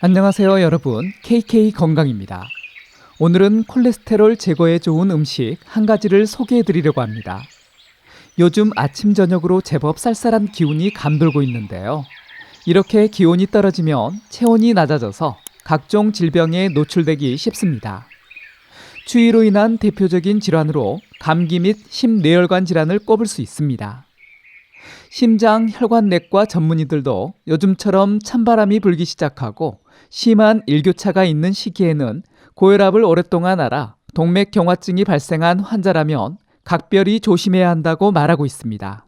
안녕하세요 여러분, KK 건강입니다. 오늘은 콜레스테롤 제거에 좋은 음식 한 가지를 소개해 드리려고 합니다. 요즘 아침 저녁으로 제법 쌀쌀한 기운이 감돌고 있는데요. 이렇게 기온이 떨어지면 체온이 낮아져서 각종 질병에 노출되기 쉽습니다. 추위로 인한 대표적인 질환으로 감기 및 심뇌혈관 질환을 꼽을 수 있습니다. 심장 혈관내과 전문의들도 요즘처럼 찬바람이 불기 시작하고 심한 일교차가 있는 시기에는 고혈압을 오랫동안 앓아 동맥경화증이 발생한 환자라면 각별히 조심해야 한다고 말하고 있습니다.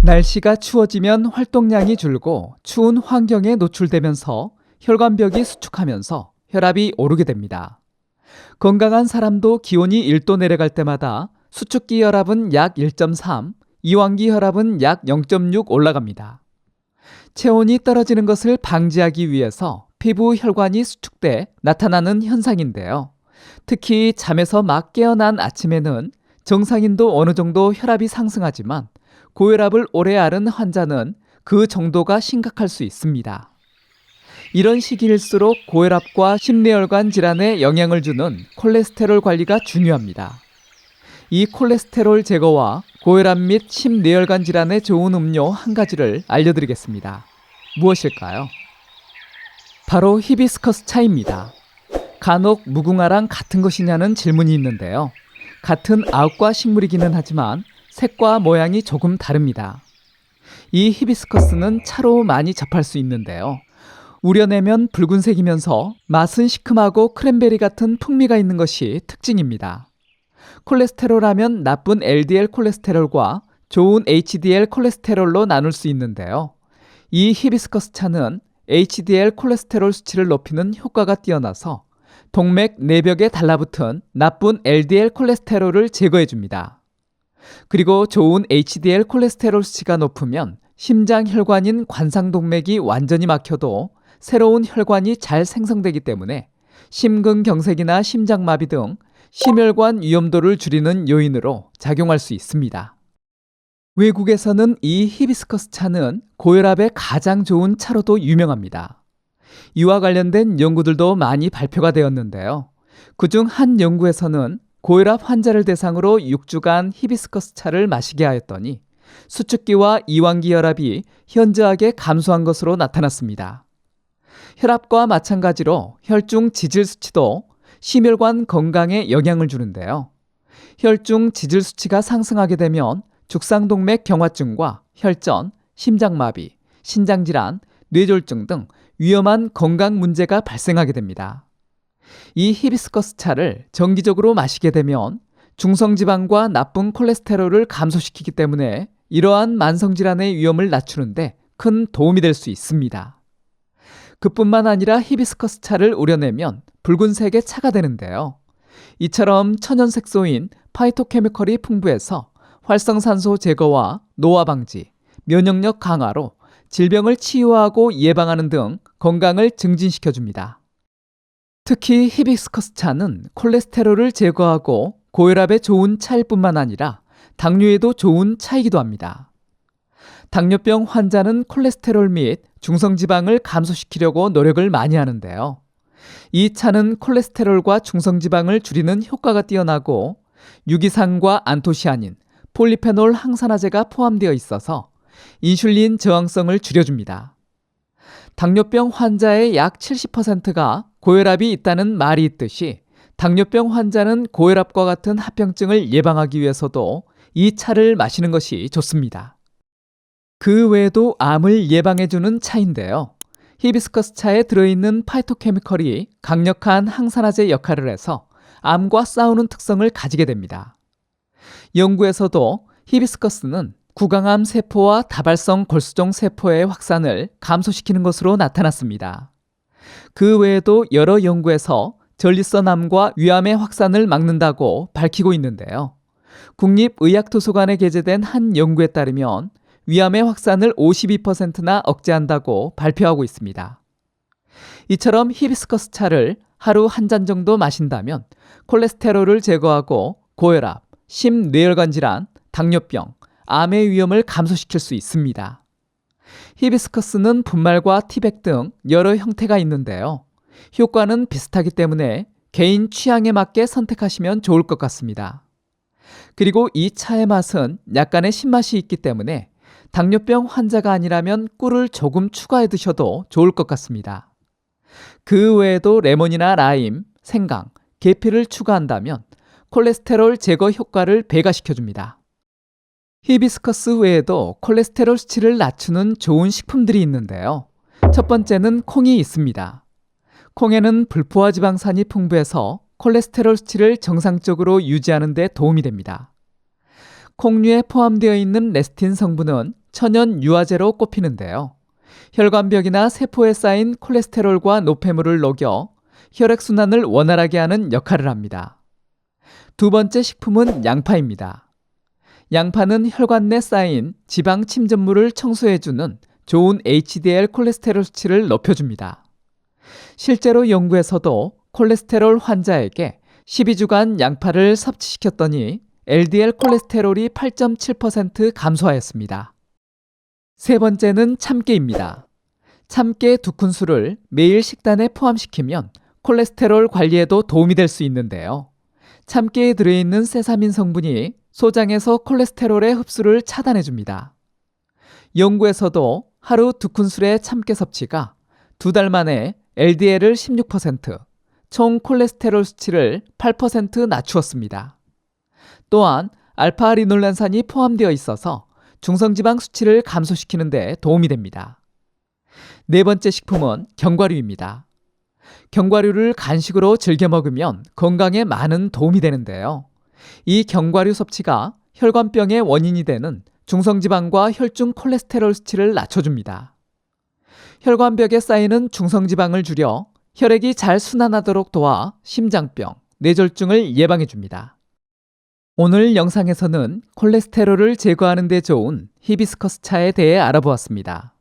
날씨가 추워지면 활동량이 줄고 추운 환경에 노출되면서 혈관벽이 수축하면서 혈압이 오르게 됩니다. 건강한 사람도 기온이 1도 내려갈 때마다 수축기 혈압은 약 1.3, 이완기 혈압은 약 0.6 올라갑니다. 체온이 떨어지는 것을 방지하기 위해서 피부 혈관이 수축돼 나타나는 현상인데요. 특히 잠에서 막 깨어난 아침에는 정상인도 어느 정도 혈압이 상승하지만 고혈압을 오래 앓은 환자는 그 정도가 심각할 수 있습니다. 이런 시기일수록 고혈압과 심뇌혈관 질환에 영향을 주는 콜레스테롤 관리가 중요합니다. 이 콜레스테롤 제거와 고혈압 및 심뇌혈관 질환에 좋은 음료 한 가지를 알려드리겠습니다. 무엇일까요? 바로 히비스커스 차입니다. 간혹 무궁화랑 같은 것이냐는 질문이 있는데요. 같은 아욱과 식물이기는 하지만 색과 모양이 조금 다릅니다. 이 히비스커스는 차로 많이 접할 수 있는데요. 우려내면 붉은색이면서 맛은 시큼하고 크랜베리 같은 풍미가 있는 것이 특징입니다. 콜레스테롤 하면 나쁜 LDL 콜레스테롤과 좋은 HDL 콜레스테롤로 나눌 수 있는데요. 이 히비스커스 차는 HDL 콜레스테롤 수치를 높이는 효과가 뛰어나서 동맥 내벽에 달라붙은 나쁜 LDL 콜레스테롤을 제거해줍니다. 그리고 좋은 HDL 콜레스테롤 수치가 높으면 심장 혈관인 관상동맥이 완전히 막혀도 새로운 혈관이 잘 생성되기 때문에 심근경색이나 심장마비 등 심혈관 위험도를 줄이는 요인으로 작용할 수 있습니다. 외국에서는 이 히비스커스 차는 고혈압에 가장 좋은 차로도 유명합니다. 이와 관련된 연구들도 많이 발표가 되었는데요. 그중 한 연구에서는 고혈압 환자를 대상으로 6주간 히비스커스 차를 마시게 하였더니 수축기와 이완기 혈압이 현저하게 감소한 것으로 나타났습니다. 혈압과 마찬가지로 혈중 지질 수치도 심혈관 건강에 영향을 주는데요. 혈중 지질 수치가 상승하게 되면 죽상동맥 경화증과 혈전, 심장마비, 신장질환, 뇌졸중 등 위험한 건강 문제가 발생하게 됩니다. 이 히비스커스 차를 정기적으로 마시게 되면 중성지방과 나쁜 콜레스테롤을 감소시키기 때문에 이러한 만성질환의 위험을 낮추는데 큰 도움이 될 수 있습니다. 그뿐만 아니라 히비스커스 차를 우려내면 붉은색의 차가 되는데요. 이처럼 천연색소인 파이토케미컬이 풍부해서 활성산소 제거와 노화 방지, 면역력 강화로 질병을 치유하고 예방하는 등 건강을 증진시켜줍니다. 특히 히비스커스 차는 콜레스테롤을 제거하고 고혈압에 좋은 차일 뿐만 아니라 당뇨에도 좋은 차이기도 합니다. 당뇨병 환자는 콜레스테롤 및 중성지방을 감소시키려고 노력을 많이 하는데요. 이 차는 콜레스테롤과 중성지방을 줄이는 효과가 뛰어나고 유기산과 안토시아닌, 폴리페놀 항산화제가 포함되어 있어서 인슐린 저항성을 줄여줍니다. 당뇨병 환자의 약 70%가 고혈압이 있다는 말이 있듯이 당뇨병 환자는 고혈압과 같은 합병증을 예방하기 위해서도 이 차를 마시는 것이 좋습니다. 그 외에도 암을 예방해주는 차인데요. 히비스커스 차에 들어있는 파이토케미컬이 강력한 항산화제 역할을 해서 암과 싸우는 특성을 가지게 됩니다. 연구에서도 히비스커스는 구강암 세포와 다발성 골수종 세포의 확산을 감소시키는 것으로 나타났습니다. 그 외에도 여러 연구에서 전립선암과 위암의 확산을 막는다고 밝히고 있는데요. 국립의학도서관에 게재된 한 연구에 따르면 위암의 확산을 52%나 억제한다고 발표하고 있습니다. 이처럼 히비스커스 차를 하루 한 잔 정도 마신다면 콜레스테롤을 제거하고 고혈압, 심뇌혈관 질환, 당뇨병, 암의 위험을 감소시킬 수 있습니다. 히비스커스는 분말과 티백 등 여러 형태가 있는데요. 효과는 비슷하기 때문에 개인 취향에 맞게 선택하시면 좋을 것 같습니다. 그리고 이 차의 맛은 약간의 신맛이 있기 때문에 당뇨병 환자가 아니라면 꿀을 조금 추가해 드셔도 좋을 것 같습니다. 그 외에도 레몬이나 라임, 생강, 계피를 추가한다면 콜레스테롤 제거 효과를 배가시켜줍니다. 히비스커스 외에도 콜레스테롤 수치를 낮추는 좋은 식품들이 있는데요. 첫 번째는 콩이 있습니다. 콩에는 불포화 지방산이 풍부해서 콜레스테롤 수치를 정상적으로 유지하는 데 도움이 됩니다. 콩류에 포함되어 있는 레스틴 성분은 천연 유화제로 꼽히는데요. 혈관벽이나 세포에 쌓인 콜레스테롤과 노폐물을 녹여 혈액순환을 원활하게 하는 역할을 합니다. 두 번째 식품은 양파입니다. 양파는 혈관 내 쌓인 지방 침전물을 청소해주는 좋은 HDL 콜레스테롤 수치를 높여줍니다. 실제로 연구에서도 콜레스테롤 환자에게 12주간 양파를 섭취시켰더니 LDL 콜레스테롤이 8.7% 감소하였습니다. 세 번째는 참깨입니다. 참깨 2큰술을 매일 식단에 포함시키면 콜레스테롤 관리에도 도움이 될 수 있는데요. 참깨에 들어있는 세사민 성분이 소장에서 콜레스테롤의 흡수를 차단해줍니다. 연구에서도 하루 2큰술의 참깨 섭취가 2달 만에 LDL을 16%, 총 콜레스테롤 수치를 8% 낮추었습니다. 또한 알파리놀란산이 포함되어 있어서 중성지방 수치를 감소시키는 데 도움이 됩니다. 네 번째 식품은 견과류입니다. 견과류를 간식으로 즐겨 먹으면 건강에 많은 도움이 되는데요. 이 견과류 섭취가 혈관병의 원인이 되는 중성지방과 혈중 콜레스테롤 수치를 낮춰줍니다. 혈관벽에 쌓이는 중성지방을 줄여 혈액이 잘 순환하도록 도와 심장병, 뇌졸중을 예방해줍니다. 오늘 영상에서는 콜레스테롤을 제거하는 데 좋은 히비스커스 차에 대해 알아보았습니다.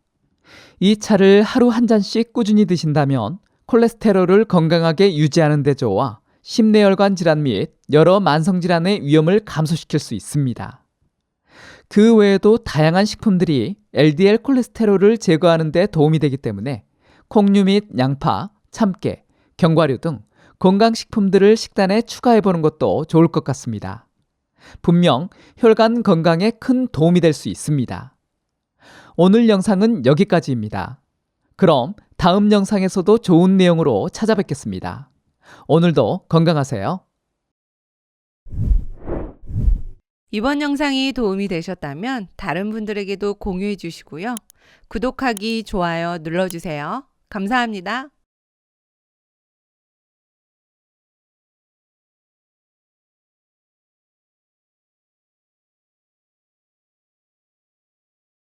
이 차를 하루 한 잔씩 꾸준히 드신다면 콜레스테롤을 건강하게 유지하는 데 좋아 심내혈관 질환 및 여러 만성질환의 위험을 감소시킬 수 있습니다. 그 외에도 다양한 식품들이 LDL 콜레스테롤을 제거하는 데 도움이 되기 때문에 콩류 및 양파, 참깨, 견과류 등 건강식품들을 식단에 추가해보는 것도 좋을 것 같습니다. 분명 혈관 건강에 큰 도움이 될 수 있습니다. 오늘 영상은 여기까지입니다. 그럼 다음 영상에서도 좋은 내용으로 찾아뵙겠습니다. 오늘도 건강하세요. 이번 영상이 도움이 되셨다면 다른 분들에게도 공유해 주시고요. 구독하기, 좋아요 눌러주세요. 감사합니다.